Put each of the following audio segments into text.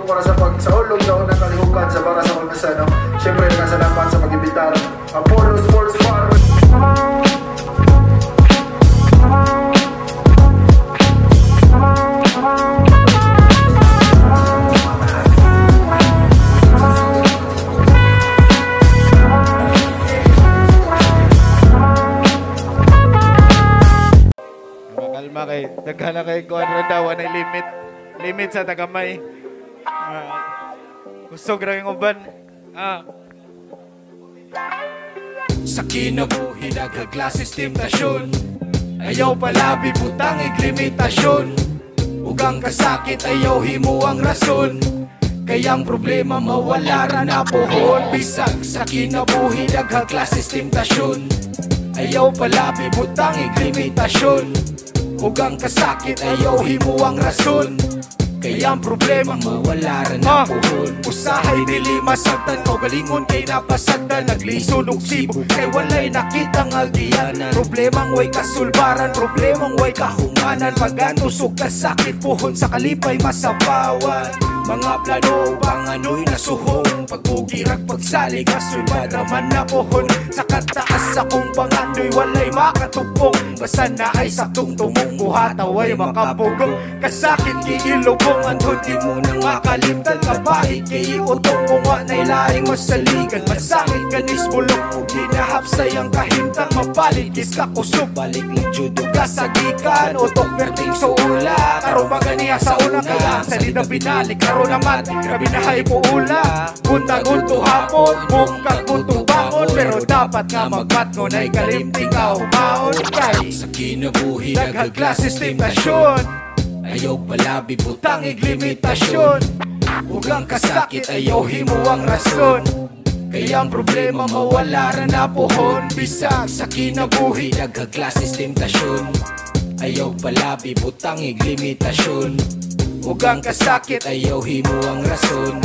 Para sa pagsaulog sa unang kalihukan sa para sa pagmasano. Siyempre, nagkasalamat sa pag-ibitar Apollo Sports Bar. Makalma kay daghan kay kuan ra daw na limit sa tagamay. Gusto grang uban. Sa kinabuhi nagka-klases temptasyon, ayaw palabi butang iglimitasyon. Ugang kasakit ayaw himo ang rason, kayang problema mawala ra na pohon. Bisag sa kinabuhi nagka-klases temptasyon, ayaw palabi butang iglimitasyon. Ugang kasakit ayaw himo ang rason, kayang problema mawala ra na pohon. Usahay dili masagdan o galingon kay napasagdan. Naglisod og sibo kay walay nakitang aldiyanan. Problemang way kasulbaran, problemang way kahunganan. Pag-anusog kasakit pohon sa kalipay masabawan. Mga plano bangano'y nasuhong, pagpugirag pagsalig kasulbad raman na pohon. Sa kataas akong pangano'y walay makatupong, basta na ay saktong tumong buhataway makapugong. Kasakit kiilubong andun di mo nang makalimtan. Kabahig kay utong kung wanay laing masaligan. Masakit kanis bulong o ginahapsay ang kahintang. Mapalit kis kakusog balik ng judo kasagikan. Utok perting sa ula karo maganiya sa una kaya sa lida binalik karo naman grabe na hay po ula. Buntag-unto hapon bungkag buntong bangon, pero dapat nga magmatngon ay kalimting ka humaon. Kay sa kinabuhi nagka-klases temptasyon, ayaw palabi butang iglimitasyon. Ugang kasakit ayaw himo ang rason, kayang problema mawala ra na pohon. Bisag sa kinabuhi nagka-klases temptasyon, ayaw palabi butang iglimitasyon. Ugang kasakit ayaw himo ang rason,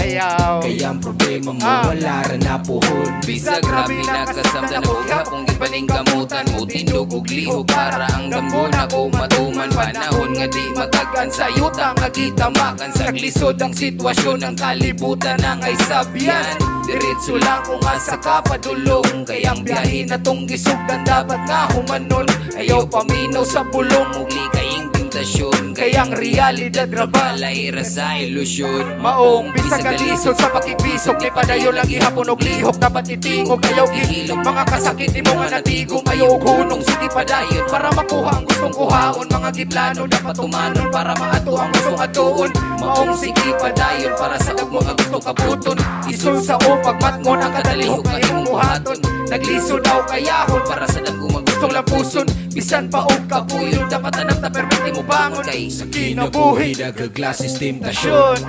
kayang problema mawala ra na pohon. Bisag grabe nakasamdan og hapong gibaling kamutan. Mutindog og lihok para ang damgo na kumatuman. Panahon nga di matagan sayuta nga gitamakan. Sa glisod ang sitwasyon ng kalibutan ang ay sabyan. Diretso lang kung asa ka padulong, kayang biyahe na tong gisugdan dapat nga humanon. Ayaw paminaw sa bulong ug likaying tentasyon, kayang realidad rabalay ra sa ilusyon. Maong bisag kalisod sa pakibisok, ni padayon lang ihapon og lihok. Dapat itingog ayaw gihilog, mga kasakit imo nga natigom. Ayaw hunong sige padayon para makuha ang gustong kuhaon. Mga giplano dapat tumanon para maato ang gustong atuon. Maong sige padayon para sa dagmo nga gustong kaputon. Isul sa pagmatngon ang kadalihok nga imong buhaton. Naglisod daw kayahon para sa dagmo nga gustong lapuson. Bisan pa og kapuyon dapat anang tapermente mo bangon. Kay sa kinabuhi nagka-klases temptasyon,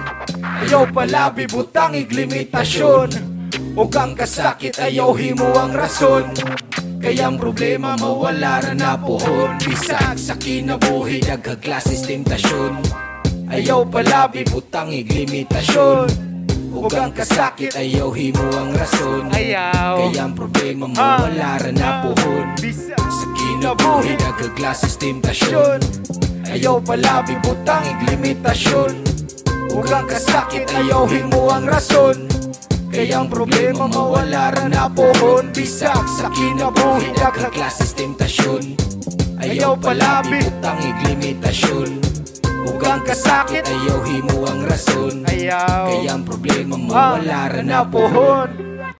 ayaw palabi butang iglimitasyon. Ugang kasakit ayaw himo ang rason, kayang problema mawala ra na pohon. Bisag sa kinabuhi nagka-klases temptasyon, ayaw palabi butang iglimitasyon. Ugang kasakit ayaw himo ang rason, kayang problema mawala ra na pohon. Sa kinabuhi nagka-klases temptasyon, ayaw palabi butang iglimitasyon. Ugang kasakit ayaw himo ang rason, kayang problema mawala ra na pohon. Bisag sa kinabuhi nagka-klases temptasyon, ayaw palabi butang iglimitasyon. Ugang kasakit ayaw himo ang rason, kayang problema mawala ra na pohon.